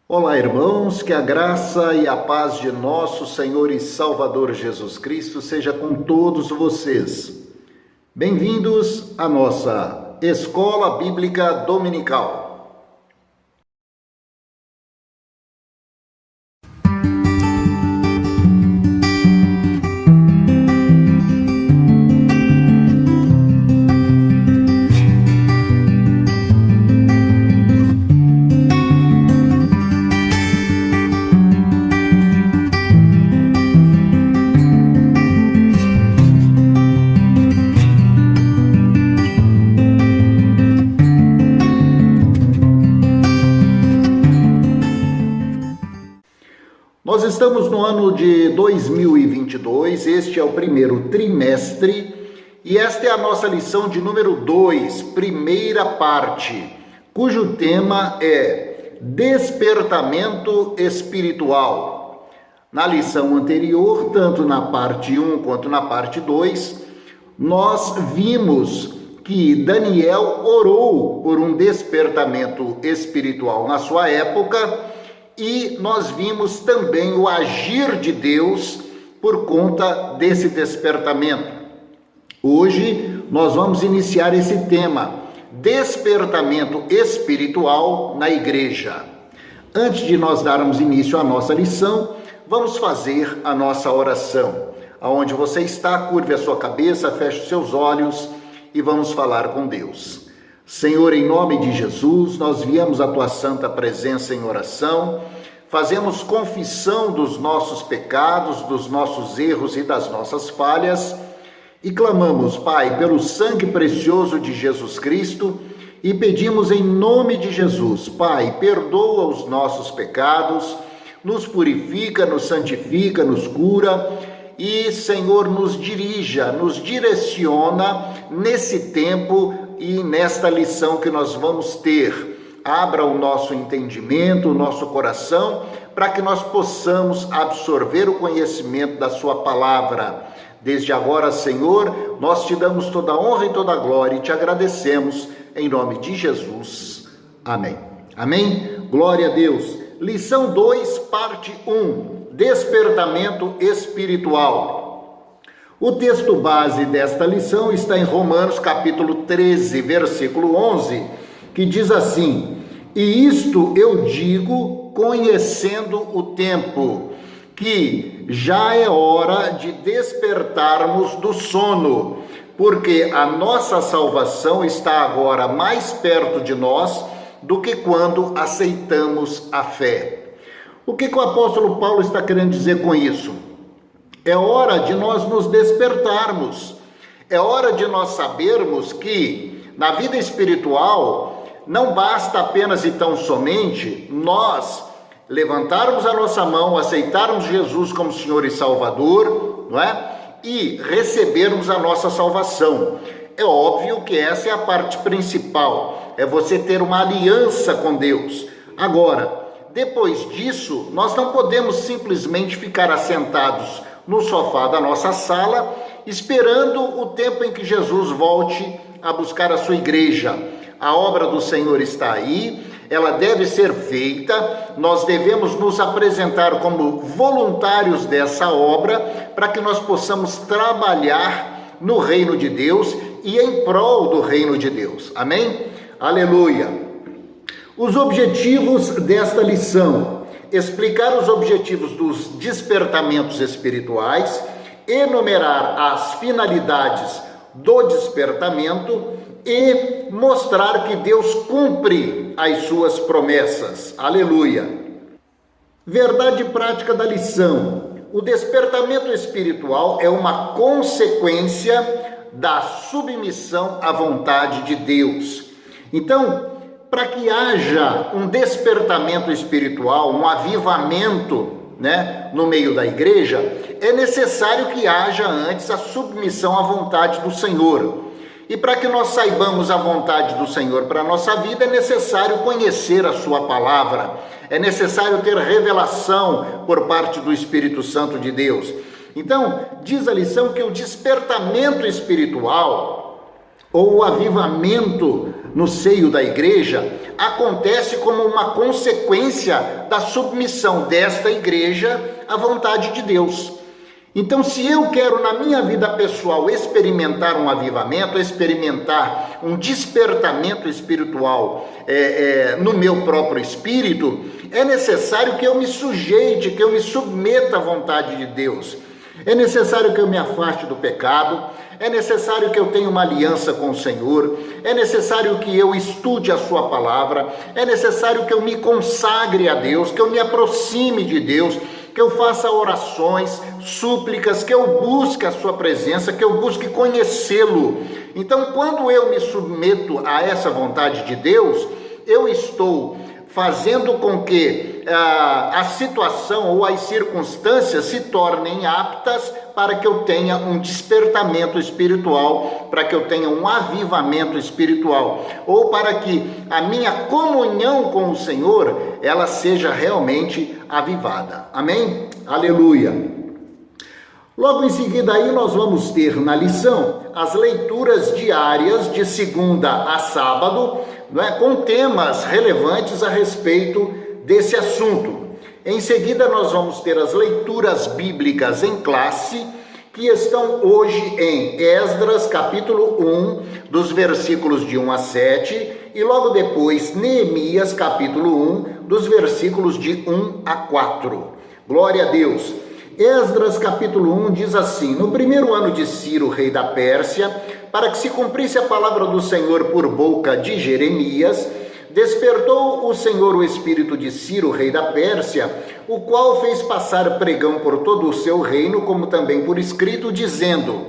Olá, irmãos, que a graça e a paz de nosso Senhor e Salvador Jesus Cristo seja com todos vocês. Bem-vindos à nossa Escola Bíblica Dominical. Nós estamos no ano de 2022, este é o primeiro trimestre e esta é a nossa lição de número 2, primeira parte, cujo tema é despertamento espiritual. Na lição anterior, tanto na parte 1 quanto na parte 2, nós vimos que Daniel orou por um despertamento espiritual na sua época. E nós vimos também o agir de Deus por conta desse despertamento. Hoje nós vamos iniciar esse tema, despertamento espiritual na igreja. Antes de nós darmos início à nossa lição, vamos fazer a nossa oração. Aonde você está, curve a sua cabeça, feche os seus olhos e vamos falar com Deus. Senhor, em nome de Jesus, nós viemos à tua santa presença em oração, fazemos confissão dos nossos pecados, dos nossos erros e das nossas falhas e clamamos, Pai, pelo sangue precioso de Jesus Cristo e pedimos em nome de Jesus, Pai, perdoa os nossos pecados, nos purifica, nos santifica, nos cura e, Senhor, nos dirija, nos direciona nesse tempo e nesta lição que nós vamos ter. Abra o nosso entendimento, o nosso coração, para que nós possamos absorver o conhecimento da sua palavra. Desde agora, Senhor, nós te damos toda a honra e toda a glória e te agradecemos em nome de Jesus. Amém. Amém? Glória a Deus. Lição 2, parte 1, despertamento espiritual. O texto base desta lição está em Romanos capítulo 13, versículo 11, que diz assim: e isto eu digo conhecendo o tempo, que já é hora de despertarmos do sono, porque a nossa salvação está agora mais perto de nós do que quando aceitamos a fé. O que o apóstolo Paulo está querendo dizer com isso? É hora de nós nos despertarmos, é hora de nós sabermos que na vida espiritual não basta apenas e tão somente nós levantarmos a nossa mão, aceitarmos Jesus como Senhor e Salvador, não é? E recebermos a nossa salvação. É óbvio que essa é a parte principal, é você ter uma aliança com Deus. Agora, depois disso, nós não podemos simplesmente ficar assentados no sofá da nossa sala, esperando o tempo em que Jesus volte a buscar a sua igreja. A obra do Senhor está aí, ela deve ser feita, nós devemos nos apresentar como voluntários dessa obra, para que nós possamos trabalhar no reino de Deus e em prol do reino de Deus. Amém? Aleluia! Os objetivos desta lição: explicar os objetivos dos despertamentos espirituais, enumerar as finalidades do despertamento e mostrar que Deus cumpre as suas promessas. Aleluia! Verdade prática da lição: o despertamento espiritual é uma consequência da submissão à vontade de Deus. Então, para que haja um despertamento espiritual, um avivamento, no meio da igreja, é necessário que haja antes a submissão à vontade do Senhor. E para que nós saibamos a vontade do Senhor para a nossa vida, é necessário conhecer a sua palavra, é necessário ter revelação por parte do Espírito Santo de Deus. Então, diz a lição que o despertamento espiritual, ou o avivamento no seio da igreja acontece como uma consequência da submissão desta igreja à vontade de Deus. Então, se eu quero na minha vida pessoal experimentar um avivamento, experimentar um despertamento espiritual no meu próprio espírito, é necessário que eu me sujeite, que eu me submeta à vontade de Deus. É necessário que eu me afaste do pecado, é necessário que eu tenha uma aliança com o Senhor, é necessário que eu estude a sua palavra, é necessário que eu me consagre a Deus, que eu me aproxime de Deus, que eu faça orações, súplicas, que eu busque a sua presença, que eu busque conhecê-lo. Então, quando eu me submeto a essa vontade de Deus, eu estou fazendo com que a situação ou as circunstâncias se tornem aptas para que eu tenha um despertamento espiritual, para que eu tenha um avivamento espiritual, ou para que a minha comunhão com o Senhor, ela seja realmente avivada. Amém? Aleluia! Logo em seguida aí nós vamos ter na lição as leituras diárias de segunda a sábado, com temas relevantes a respeito desse assunto. Em seguida nós vamos ter as leituras bíblicas em classe, que estão hoje em Esdras capítulo 1, dos versículos de 1 a 7, e logo depois Neemias capítulo 1, dos versículos de 1 a 4. Glória a Deus! Esdras capítulo 1 diz assim: no primeiro ano de Ciro, rei da Pérsia, para que se cumprisse a palavra do Senhor por boca de Jeremias, despertou o Senhor o espírito de Ciro, rei da Pérsia, o qual fez passar pregão por todo o seu reino, como também por escrito, dizendo: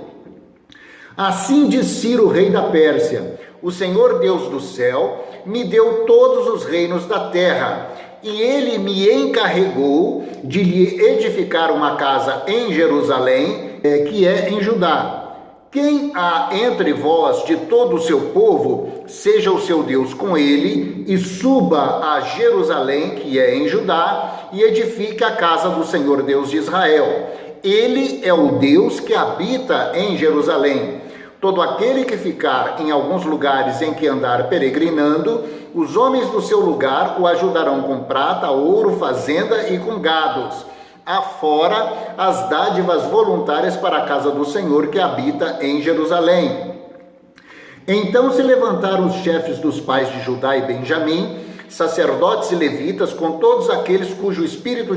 assim diz Ciro, rei da Pérsia: o Senhor Deus do céu me deu todos os reinos da terra, e ele me encarregou de lhe edificar uma casa em Jerusalém, que é em Judá. Quem há entre vós de todo o seu povo, seja o seu Deus com ele, e suba a Jerusalém, que é em Judá, e edifique a casa do Senhor Deus de Israel. Ele é o Deus que habita em Jerusalém. Todo aquele que ficar em alguns lugares em que andar peregrinando, os homens do seu lugar o ajudarão com prata, ouro, fazenda e com gados, afora as dádivas voluntárias para a casa do Senhor que habita em Jerusalém. Então se levantaram os chefes dos pais de Judá e Benjamim, sacerdotes e levitas, com todos aqueles cujo Espírito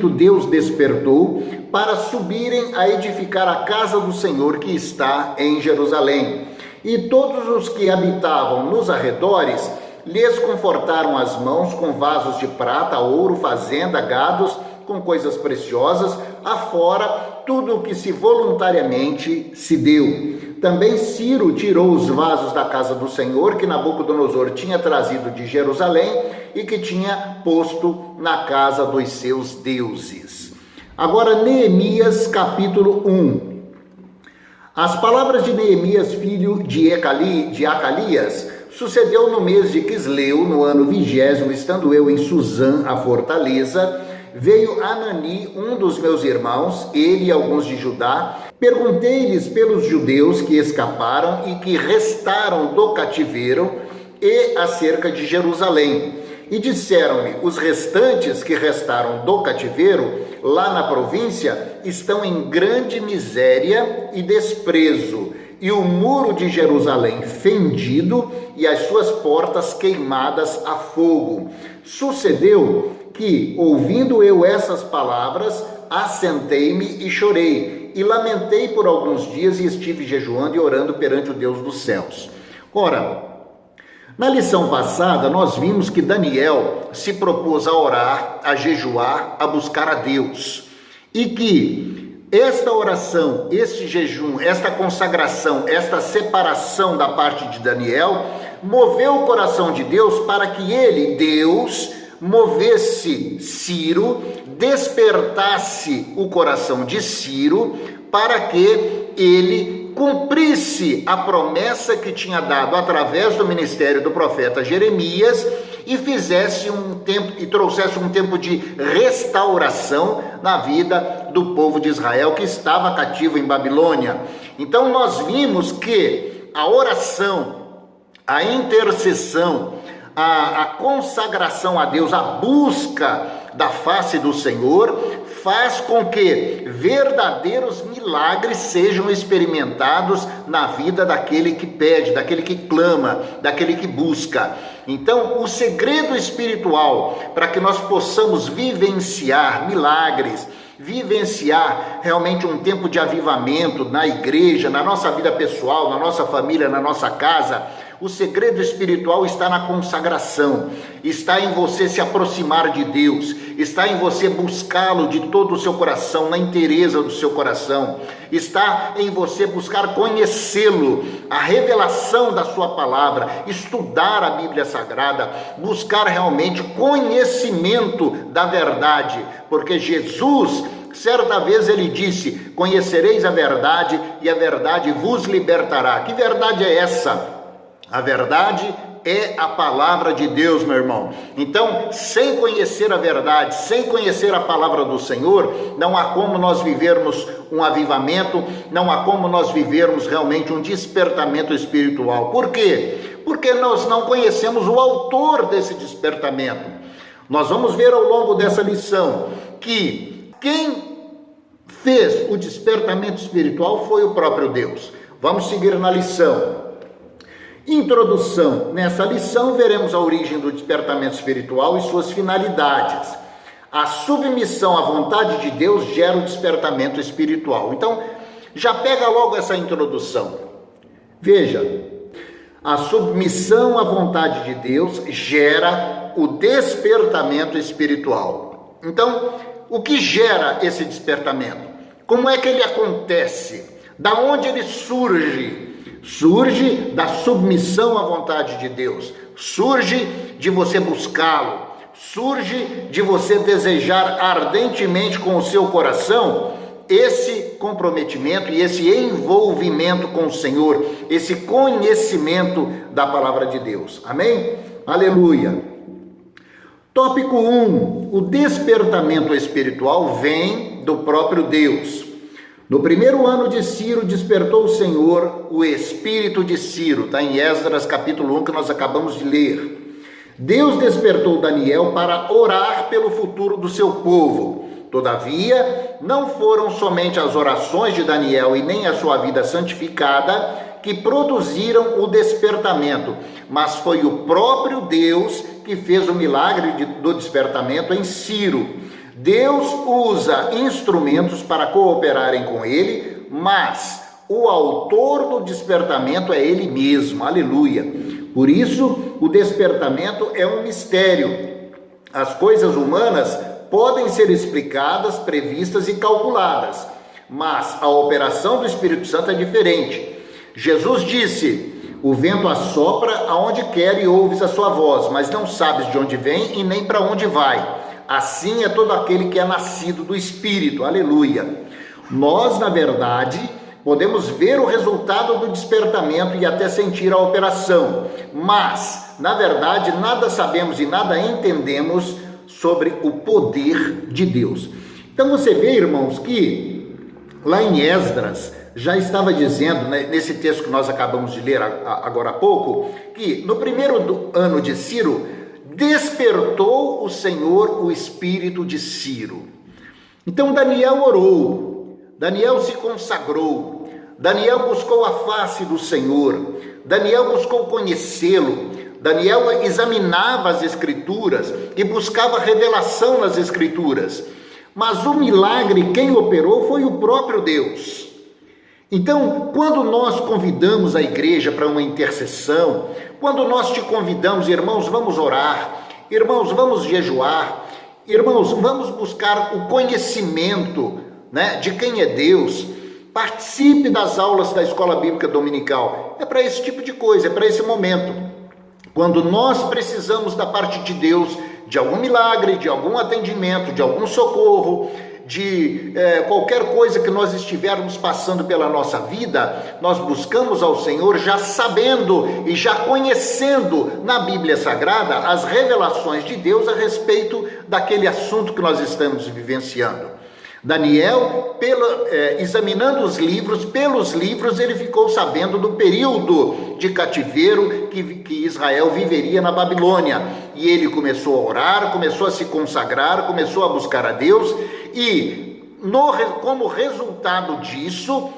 Deus despertou, para subirem a edificar a casa do Senhor que está em Jerusalém. E todos os que habitavam nos arredores lhes confortaram as mãos com vasos de prata, ouro, fazenda, gados, com coisas preciosas, afora tudo o que se voluntariamente se deu. Também Ciro tirou os vasos da casa do Senhor, que Nabucodonosor tinha trazido de Jerusalém e que tinha posto na casa dos seus deuses. Agora, Neemias capítulo 1. As palavras de Neemias, filho de Acalias, sucedeu no mês de Quisleu, no ano 20º, estando eu em Suzã, a fortaleza, veio Anani, um dos meus irmãos, ele e alguns de Judá. Perguntei-lhes pelos judeus que escaparam e que restaram do cativeiro e acerca de Jerusalém. E disseram-me: os restantes que restaram do cativeiro, lá na província, estão em grande miséria e desprezo, e o muro de Jerusalém fendido e as suas portas queimadas a fogo. Sucedeu que, ouvindo eu essas palavras, assentei-me e chorei, e lamentei por alguns dias, e estive jejuando e orando perante o Deus dos céus. Ora, na lição passada, nós vimos que Daniel se propôs a orar, a jejuar, a buscar a Deus, e que esta oração, este jejum, esta consagração, esta separação da parte de Daniel, moveu o coração de Deus para que ele, Deus, movesse Ciro, despertasse o coração de Ciro, para que ele cumprisse a promessa que tinha dado através do ministério do profeta Jeremias e fizesse trouxesse um tempo de restauração na vida do povo de Israel que estava cativo em Babilônia. Então nós vimos que a oração a intercessão, a consagração a Deus, a busca da face do Senhor, faz com que verdadeiros milagres sejam experimentados na vida daquele que pede, daquele que clama, daquele que busca. Então, o segredo espiritual para que nós possamos vivenciar milagres, vivenciar realmente um tempo de avivamento na igreja, na nossa vida pessoal, na nossa família, na nossa casa, o segredo espiritual está na consagração, está em você se aproximar de Deus, está em você buscá-lo de todo o seu coração, na inteireza do seu coração, está em você buscar conhecê-lo, a revelação da sua palavra, estudar a Bíblia Sagrada, buscar realmente conhecimento da verdade, porque Jesus, certa vez ele disse: conhecereis a verdade e a verdade vos libertará. Que verdade é essa? A verdade é a palavra de Deus, meu irmão. Então, sem conhecer a verdade, sem conhecer a palavra do Senhor, não há como nós vivermos um avivamento, não há como nós vivermos realmente um despertamento espiritual. Por quê? Porque nós não conhecemos o autor desse despertamento. Nós vamos ver ao longo dessa lição que quem fez o despertamento espiritual foi o próprio Deus. Vamos seguir na lição. Introdução. Nessa lição veremos a origem do despertamento espiritual e suas finalidades. A submissão à vontade de Deus gera o despertamento espiritual. Então, já pega logo essa introdução. Veja, a submissão à vontade de Deus gera o despertamento espiritual. Então, o que gera esse despertamento? Como é que ele acontece? Da onde ele surge? Surge da submissão à vontade de Deus, surge de você buscá-lo, surge de você desejar ardentemente com o seu coração esse comprometimento e esse envolvimento com o Senhor, esse conhecimento da palavra de Deus. Amém? Aleluia! Tópico 1. O despertamento espiritual vem do próprio Deus. No primeiro ano de Ciro, despertou o Senhor o espírito de Ciro. Está em Esdras capítulo 1, que nós acabamos de ler. Deus despertou Daniel para orar pelo futuro do seu povo. Todavia, não foram somente as orações de Daniel e nem a sua vida santificada que produziram o despertamento, mas foi o próprio Deus que fez o milagre do despertamento em Ciro. Deus usa instrumentos para cooperarem com ele, mas o autor do despertamento é ele mesmo, aleluia. Por isso, o despertamento é um mistério. As coisas humanas podem ser explicadas, previstas e calculadas, mas a operação do Espírito Santo é diferente. Jesus disse: o vento assopra aonde quer e ouves a sua voz, mas não sabes de onde vem e nem para onde vai. Assim é todo aquele que é nascido do Espírito, aleluia. Nós, na verdade, podemos ver o resultado do despertamento e até sentir a operação, mas, na verdade, nada sabemos e nada entendemos sobre o poder de Deus. Então você vê, irmãos, que lá em Esdras já estava dizendo, né, nesse texto que nós acabamos de ler agora há pouco, que no primeiro ano de Ciro, despertou o Senhor o espírito de Ciro. Então Daniel orou, Daniel se consagrou, Daniel buscou a face do Senhor, Daniel buscou conhecê-lo, Daniel examinava as Escrituras e buscava revelação nas Escrituras. Mas o milagre, quem operou foi o próprio Deus. Então, quando nós convidamos a igreja para uma intercessão, quando nós te convidamos, irmãos, vamos orar, irmãos, vamos jejuar, irmãos, vamos buscar o conhecimento, né, de quem é Deus, participe das aulas da Escola Bíblica Dominical, é para esse tipo de coisa, é para esse momento. Quando nós precisamos da parte de Deus, de algum milagre, de algum atendimento, de algum socorro, de qualquer coisa que nós estivermos passando pela nossa vida, nós buscamos ao Senhor já sabendo e já conhecendo na Bíblia Sagrada as revelações de Deus a respeito daquele assunto que nós estamos vivenciando. Daniel, examinando os livros, pelos livros ele ficou sabendo do período de cativeiro que Israel viveria na Babilônia. E ele começou a orar, começou a se consagrar, começou a buscar a Deus, e como resultado disso,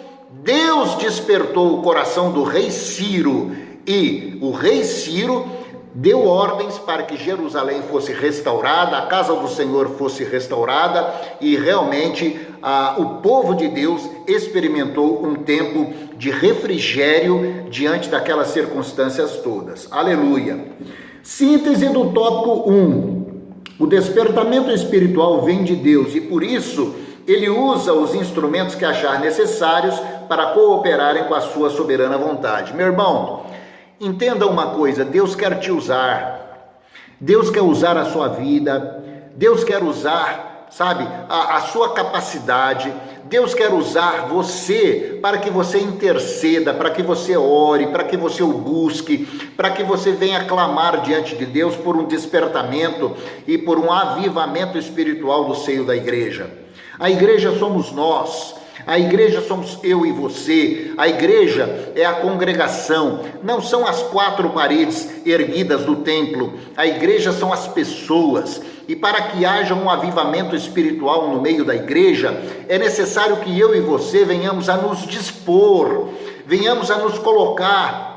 Deus despertou o coração do rei Ciro, e o rei Ciro deu ordens para que Jerusalém fosse restaurada, a casa do Senhor fosse restaurada, e realmente o povo de Deus experimentou um tempo de refrigério diante daquelas circunstâncias todas. Aleluia! Síntese do tópico 1. O despertamento espiritual vem de Deus e por isso ele usa os instrumentos que achar necessários para cooperarem com a sua soberana vontade. Meu irmão, entenda uma coisa, Deus quer te usar, Deus quer usar a sua vida, Deus quer usar, sabe, a sua capacidade, Deus quer usar você para que você interceda, para que você ore, para que você o busque, para que você venha clamar diante de Deus por um despertamento e por um avivamento espiritual do seio da igreja. A igreja somos nós. A igreja somos eu e você, a igreja é a congregação, não são as 4 paredes erguidas do templo, a igreja são as pessoas, e para que haja um avivamento espiritual no meio da igreja, é necessário que eu e você venhamos a nos dispor, venhamos a nos colocar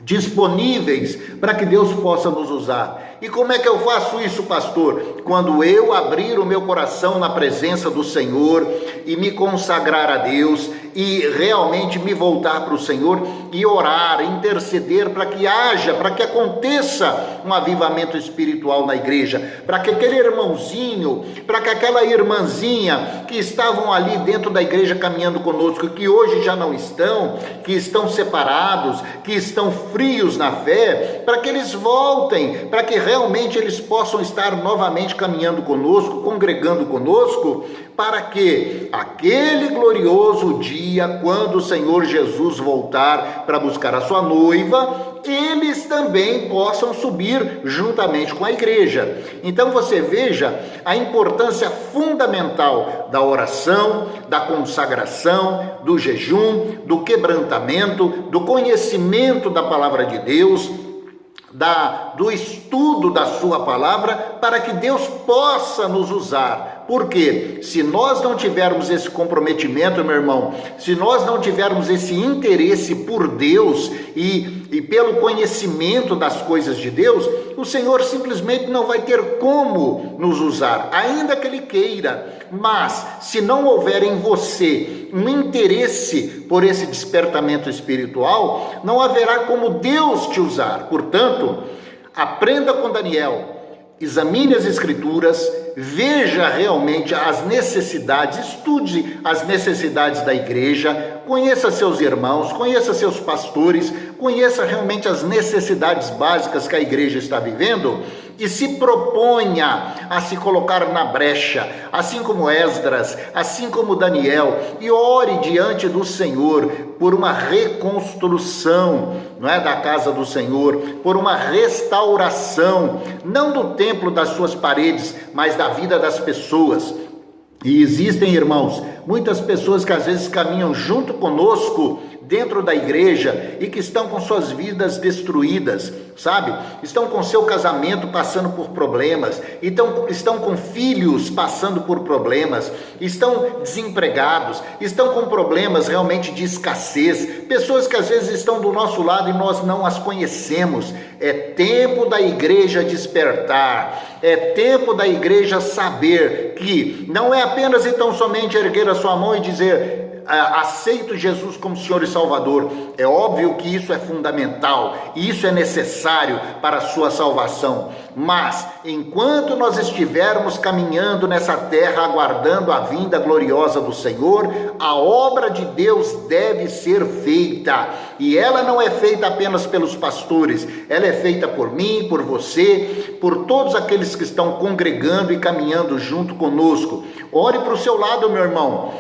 disponíveis para que Deus possa nos usar. E como é que eu faço isso, pastor? Quando eu abrir o meu coração na presença do Senhor e me consagrar a Deus e realmente me voltar para o Senhor e orar, interceder para que haja, para que aconteça um avivamento espiritual na igreja, para que aquele irmãozinho, para que aquela irmãzinha que estavam ali dentro da igreja caminhando conosco, que hoje já não estão, que estão separados, que estão frios na fé, para que eles voltem, para que realmente eles possam estar novamente caminhando conosco, congregando conosco, para que aquele glorioso dia, quando o Senhor Jesus voltar para buscar a sua noiva, eles também possam subir juntamente com a igreja. Então você veja a importância fundamental da oração, da consagração, do jejum, do quebrantamento, do conhecimento da palavra de Deus, do estudo da sua palavra, para que Deus possa nos usar. Porque se nós não tivermos esse comprometimento, meu irmão, se nós não tivermos esse interesse por Deus e pelo conhecimento das coisas de Deus, o Senhor simplesmente não vai ter como nos usar, ainda que Ele queira. Mas se não houver em você um interesse por esse despertamento espiritual, não haverá como Deus te usar. Portanto, aprenda com Daniel, examine as escrituras, veja realmente as necessidades, estude as necessidades da igreja, conheça seus irmãos, conheça seus pastores, conheça realmente as necessidades básicas que a igreja está vivendo e se proponha a se colocar na brecha, assim como Esdras, assim como Daniel, e ore diante do Senhor por uma reconstrução, não é, da casa do Senhor, por uma restauração, não do templo, das suas paredes, mas da vida das pessoas. E existem, irmãos, muitas pessoas que às vezes caminham junto conosco dentro da igreja e que estão com suas vidas destruídas, sabe? Estão com seu casamento passando por problemas, estão com filhos passando por problemas, estão desempregados, estão com problemas realmente de escassez, pessoas que às vezes estão do nosso lado e nós não as conhecemos. É tempo da igreja despertar, é tempo da igreja saber que não é apenas então somente erguer a sua mão e dizer: aceito Jesus como Senhor e Salvador. É óbvio que isso é fundamental, isso é necessário para a sua salvação, mas enquanto nós estivermos caminhando nessa terra, aguardando a vinda gloriosa do Senhor, a obra de Deus deve ser feita, e ela não é feita apenas pelos pastores, ela é feita por mim, por você, por todos aqueles que estão congregando e caminhando junto conosco. Ore para o seu lado, meu irmão.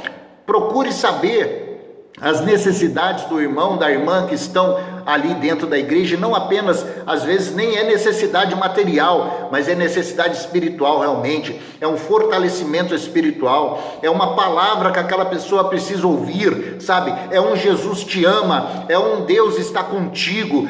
Procure saber as necessidades do irmão, da irmã que estão ali dentro da igreja, não apenas, às vezes, nem é necessidade material, mas é necessidade espiritual realmente, é um fortalecimento espiritual, é uma palavra que aquela pessoa precisa ouvir, sabe? É um Jesus te ama, é um Deus está contigo,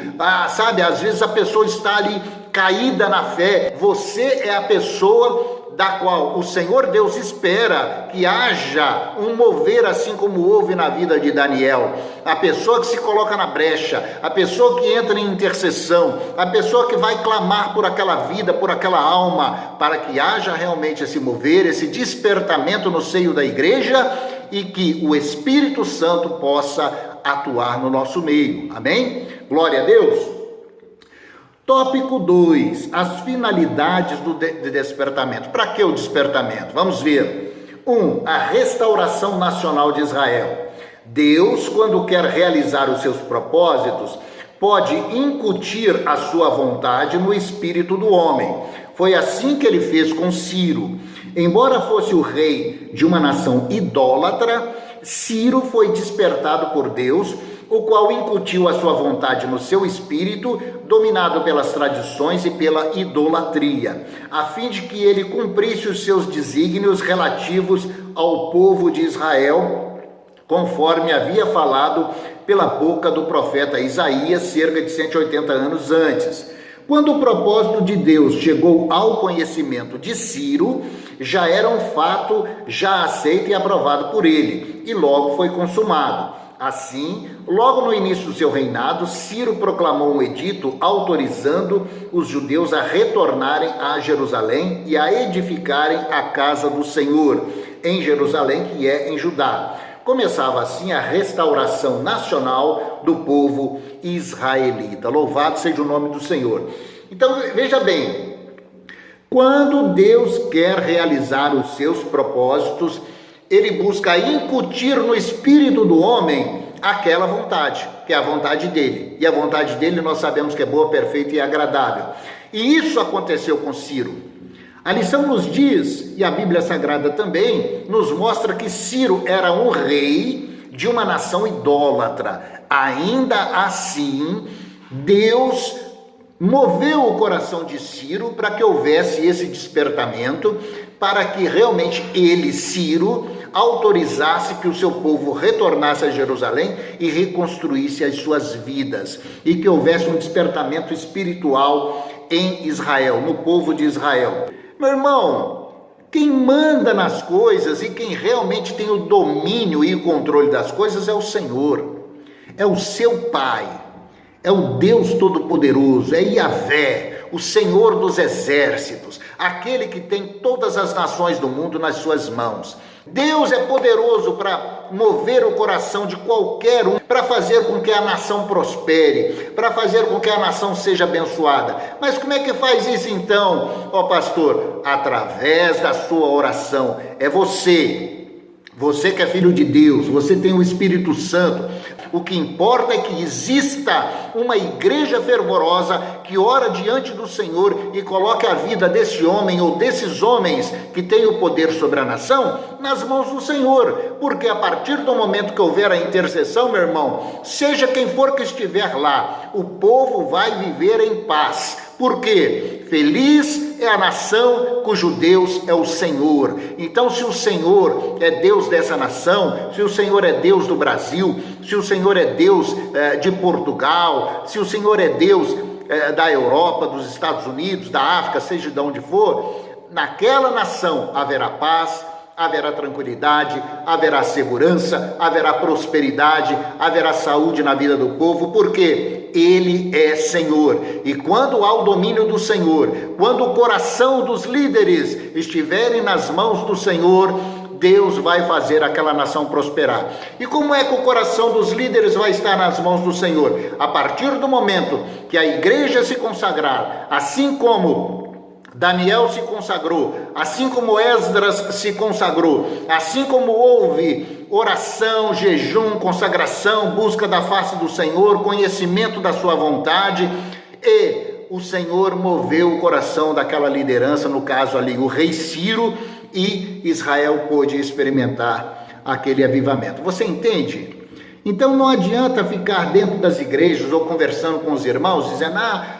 sabe? Às vezes a pessoa está ali caída na fé, você é a pessoa da qual o Senhor Deus espera que haja um mover, assim como houve na vida de Daniel. A pessoa que se coloca na brecha, a pessoa que entra em intercessão, a pessoa que vai clamar por aquela vida, por aquela alma, para que haja realmente esse mover, esse despertamento no seio da igreja e que o Espírito Santo possa atuar no nosso meio. Amém? Glória a Deus. Tópico 2, as finalidades do despertamento. Para que o despertamento? Vamos ver. 1. A restauração nacional de Israel. Deus, quando quer realizar os seus propósitos, pode incutir a sua vontade no espírito do homem. Foi assim que ele fez com Ciro. Embora fosse o rei de uma nação idólatra, Ciro foi despertado por Deus, o qual incutiu a sua vontade no seu espírito, dominado pelas tradições e pela idolatria, a fim de que ele cumprisse os seus desígnios relativos ao povo de Israel, conforme havia falado pela boca do profeta Isaías, cerca de 180 anos antes. Quando o propósito de Deus chegou ao conhecimento de Ciro, já era um fato já aceito e aprovado por ele, e logo foi consumado. Assim, logo no início do seu reinado, Ciro proclamou um edito autorizando os judeus a retornarem a Jerusalém e a edificarem a casa do Senhor em Jerusalém, que é em Judá. Começava assim a restauração nacional do povo israelita. Louvado seja o nome do Senhor. Então, veja bem, quando Deus quer realizar os seus propósitos, ele busca incutir no espírito do homem aquela vontade, que é a vontade dele. E a vontade dele nós sabemos que é boa, perfeita e agradável. E isso aconteceu com Ciro. A lição nos diz, e a Bíblia Sagrada também, nos mostra que Ciro era um rei de uma nação idólatra. Ainda assim, Deus moveu o coração de Ciro para que houvesse esse despertamento, para que realmente ele, Ciro, autorizasse que o seu povo retornasse a Jerusalém e reconstruísse as suas vidas, e que houvesse um despertamento espiritual em Israel, no povo de Israel. Meu irmão, quem manda nas coisas e quem realmente tem o domínio e o controle das coisas é o Senhor, é o seu Pai, é o Deus Todo-Poderoso, é Yahvé, o Senhor dos exércitos, aquele que tem todas as nações do mundo nas suas mãos. Deus é poderoso para mover o coração de qualquer um, para fazer com que a nação prospere, para fazer com que a nação seja abençoada. Mas como é que faz isso então, ó pastor? Através da sua oração. É você que é filho de Deus, você tem o Espírito Santo. O que importa é que exista uma igreja fervorosa que ora diante do Senhor e coloque a vida desse homem ou desses homens que têm o poder sobre a nação nas mãos do Senhor. Porque a partir do momento que houver a intercessão, meu irmão, seja quem for que estiver lá, o povo vai viver em paz. Por quê? Feliz é a nação cujo Deus é o Senhor. Então, se o Senhor é Deus dessa nação, se o Senhor é Deus do Brasil, se o Senhor é Deus de Portugal, se o Senhor é Deus da Europa, dos Estados Unidos, da África, seja de onde for, naquela nação haverá paz, haverá tranquilidade, haverá segurança, haverá prosperidade, haverá saúde na vida do povo, porque Ele é Senhor. E quando há o domínio do Senhor, quando o coração dos líderes estiverem nas mãos do Senhor, Deus vai fazer aquela nação prosperar. E como é que o coração dos líderes vai estar nas mãos do Senhor? A partir do momento que a igreja se consagrar, assim como Daniel se consagrou, assim como Esdras se consagrou, assim como houve oração, jejum, consagração, busca da face do Senhor, conhecimento da sua vontade, e o Senhor moveu o coração daquela liderança, no caso ali o rei Ciro, e Israel pôde experimentar aquele avivamento. Você entende? Então não adianta ficar dentro das igrejas ou conversando com os irmãos, dizendo,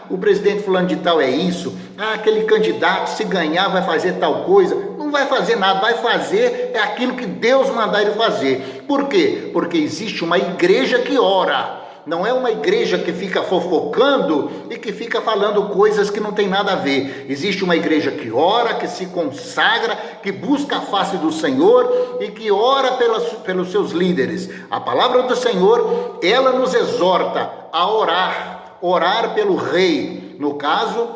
o presidente fulano de tal é isso, aquele candidato se ganhar vai fazer tal coisa. Não vai fazer nada, vai fazer é aquilo que Deus mandar ele fazer. Por quê? Porque existe uma igreja que ora. Não é uma igreja que fica fofocando e que fica falando coisas que não tem nada a ver. Existe uma igreja que ora, que se consagra, que busca a face do Senhor e que ora pelos seus líderes. A palavra do Senhor, ela nos exorta a orar pelo rei, no caso,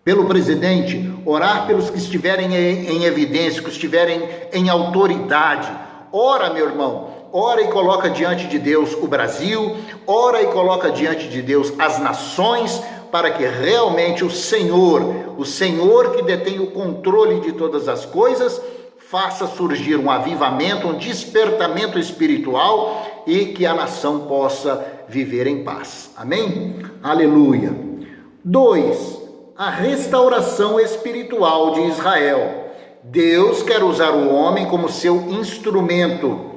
pelo presidente, orar pelos que estiverem em evidência, que estiverem em autoridade. Ora, meu irmão. Ora e coloca diante de Deus o Brasil, ora e coloca diante de Deus as nações, para que realmente o Senhor que detém o controle de todas as coisas, faça surgir um avivamento, um despertamento espiritual e que a nação possa viver em paz. Amém? Aleluia. 2. A restauração espiritual de Israel. Deus quer usar o homem como seu instrumento.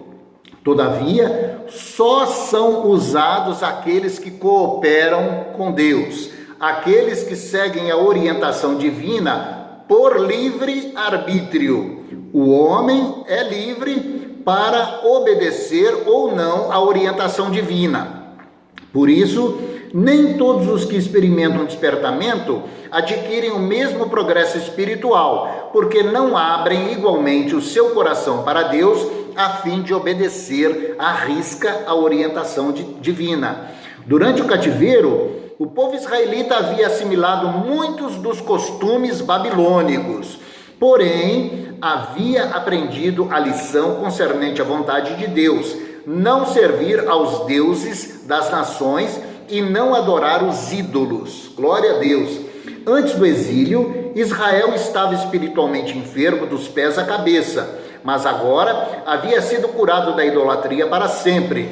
Todavia, só são usados aqueles que cooperam com Deus, aqueles que seguem a orientação divina por livre arbítrio. O homem é livre para obedecer ou não à orientação divina. Por isso, nem todos os que experimentam despertamento adquirem o mesmo progresso espiritual, porque não abrem igualmente o seu coração para Deus, a fim de obedecer à risca a orientação divina. Durante o cativeiro, o povo israelita havia assimilado muitos dos costumes babilônicos, porém havia aprendido a lição concernente à vontade de Deus, não servir aos deuses das nações e não adorar os ídolos. Glória a Deus. Antes do exílio, Israel estava espiritualmente enfermo dos pés à cabeça, mas agora havia sido curado da idolatria para sempre.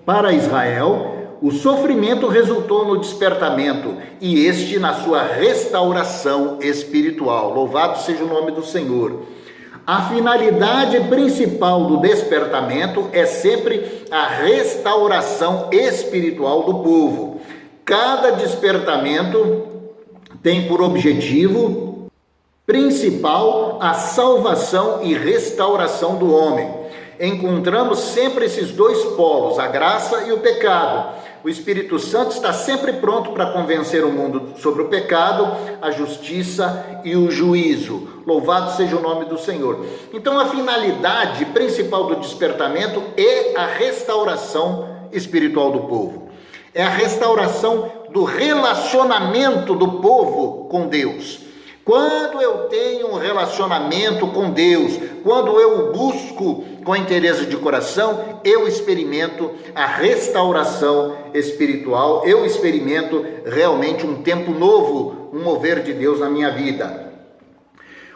Para Israel, o sofrimento resultou no despertamento e este na sua restauração espiritual. Louvado seja o nome do Senhor. A finalidade principal do despertamento é sempre a restauração espiritual do povo. Cada despertamento tem por objetivo principal a salvação e restauração do homem. Encontramos sempre esses dois polos, a graça e o pecado. O Espírito Santo está sempre pronto para convencer o mundo sobre o pecado, a justiça e o juízo. Louvado seja o nome do Senhor. Então a finalidade principal do despertamento é a restauração espiritual do povo. É a restauração do relacionamento do povo com Deus. Quando eu tenho um relacionamento com Deus, quando eu o busco com interesse de coração, eu experimento a restauração espiritual, eu experimento realmente um tempo novo, um mover de Deus na minha vida.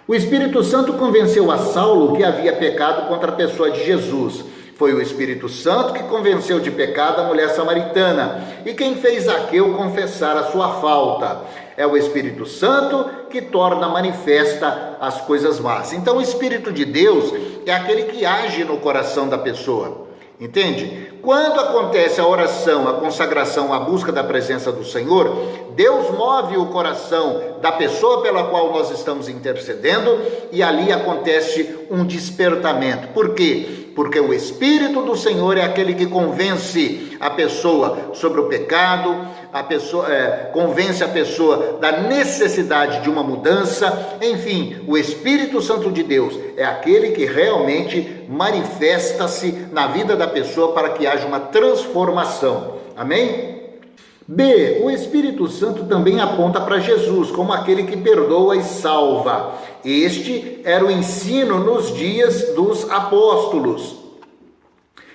O Espírito Santo convenceu a Saulo que havia pecado contra a pessoa de Jesus. Foi o Espírito Santo que convenceu de pecado a mulher samaritana e quem fez Zaqueu confessar a sua falta. É o Espírito Santo que torna manifesta as coisas más. Então o Espírito de Deus é aquele que age no coração da pessoa. Entende? Quando acontece a oração, a consagração, a busca da presença do Senhor, Deus move o coração da pessoa pela qual nós estamos intercedendo e ali acontece um despertamento. Por quê? Porque o Espírito do Senhor é aquele que convence a pessoa sobre o pecado, convence a pessoa da necessidade de uma mudança. Enfim, o Espírito Santo de Deus é aquele que realmente manifesta-se na vida da pessoa para que haja uma transformação. Amém? B. O Espírito Santo também aponta para Jesus como aquele que perdoa e salva. Este era o ensino nos dias dos apóstolos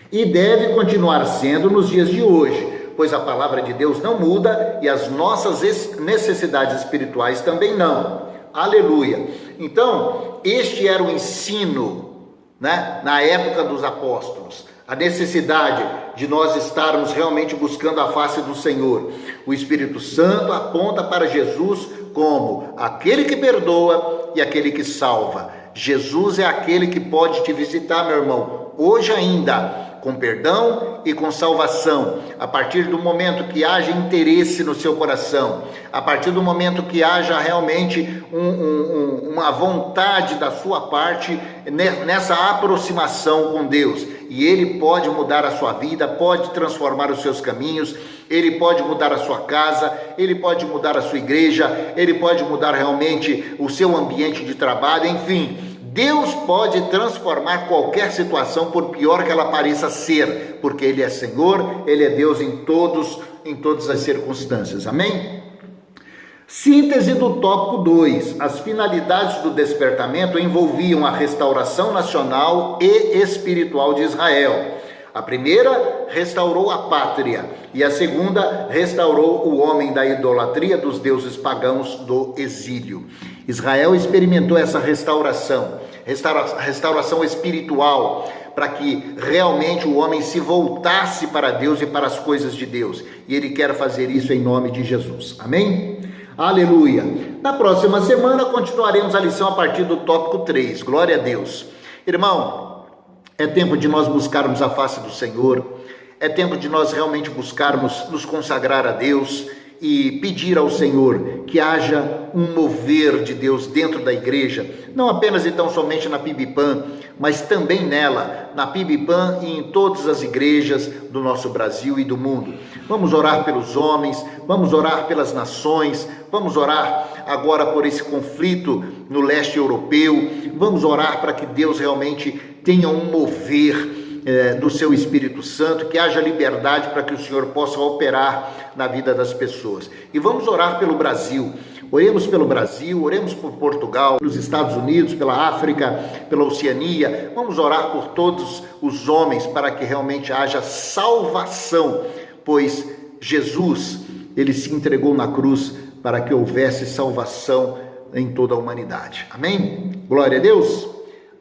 e deve continuar sendo nos dias de hoje, pois a palavra de Deus não muda e as nossas necessidades espirituais também não. Aleluia! Então, este era o ensino, na época dos apóstolos. A necessidade de nós estarmos realmente buscando a face do Senhor. O Espírito Santo aponta para Jesus como aquele que perdoa e aquele que salva. Jesus é aquele que pode te visitar, meu irmão, hoje ainda, com perdão e com salvação. A partir do momento que haja interesse no seu coração, a partir do momento que haja realmente uma vontade da sua parte nessa aproximação com Deus, e Ele pode mudar a sua vida, pode transformar os seus caminhos, Ele pode mudar a sua casa, Ele pode mudar a sua igreja, Ele pode mudar realmente o seu ambiente de trabalho, enfim, Deus pode transformar qualquer situação, por pior que ela pareça ser, porque Ele é Senhor, Ele é Deus em todas as circunstâncias, amém? Síntese do tópico 2. As finalidades do despertamento envolviam a restauração nacional e espiritual de Israel. A primeira restaurou a pátria e a segunda restaurou o homem da idolatria dos deuses pagãos do exílio. Israel experimentou essa restauração espiritual, para que realmente o homem se voltasse para Deus e para as coisas de Deus. E Ele quer fazer isso em nome de Jesus. Amém? Aleluia! Na próxima semana continuaremos a lição a partir do tópico 3. Glória a Deus. Irmão, é tempo de nós buscarmos a face do Senhor, é tempo de nós realmente buscarmos nos consagrar a Deus e pedir ao Senhor que haja um mover de Deus dentro da igreja, não apenas então somente na PIBPAN, mas também nela, na PIBPAN e em todas as igrejas do nosso Brasil e do mundo. Vamos orar pelos homens, vamos orar pelas nações, vamos orar agora por esse conflito no leste europeu, vamos orar para que Deus realmente tenha um mover do seu Espírito Santo, que haja liberdade para que o Senhor possa operar na vida das pessoas. E vamos orar pelo Brasil. Oremos pelo Brasil, oremos por Portugal, pelos Estados Unidos, pela África, pela Oceania. Vamos orar por todos os homens para que realmente haja salvação, pois Jesus, Ele se entregou na cruz para que houvesse salvação em toda a humanidade. Amém? Glória a Deus.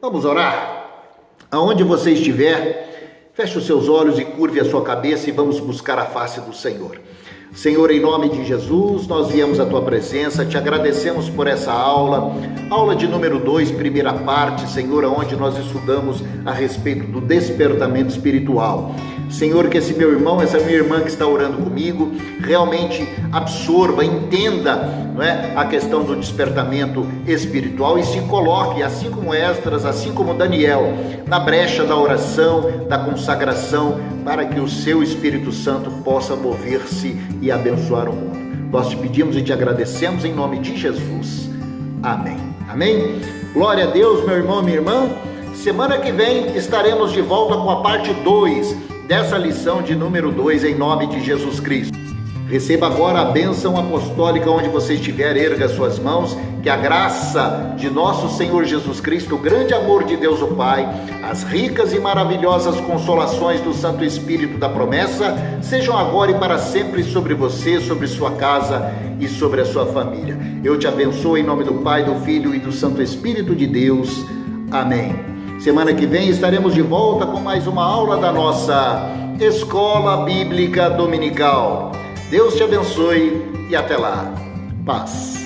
Vamos orar. Aonde você estiver, feche os seus olhos e curve a sua cabeça e vamos buscar a face do Senhor. Senhor, em nome de Jesus, nós viemos à Tua presença, te agradecemos por essa aula de número 2, primeira parte, Senhor, onde nós estudamos a respeito do despertamento espiritual. Senhor, que esse meu irmão, essa minha irmã que está orando comigo, realmente absorva, entenda, não é, a questão do despertamento espiritual e se coloque, assim como Esdras, assim como Daniel, na brecha da oração, da consagração, para que o seu Espírito Santo possa mover-se e abençoar o mundo. Nós te pedimos e te agradecemos em nome de Jesus. Amém. Amém? Glória a Deus, meu irmão, minha irmã. Semana que vem estaremos de volta com a parte 2 dessa lição de número 2 em nome de Jesus Cristo. Receba agora a bênção apostólica onde você estiver, erga suas mãos, que a graça de nosso Senhor Jesus Cristo, o grande amor de Deus o Pai, as ricas e maravilhosas consolações do Santo Espírito da promessa, sejam agora e para sempre sobre você, sobre sua casa e sobre a sua família. Eu te abençoo em nome do Pai, do Filho e do Santo Espírito de Deus. Amém. Semana que vem estaremos de volta com mais uma aula da nossa Escola Bíblica Dominical. Deus te abençoe e até lá. Paz.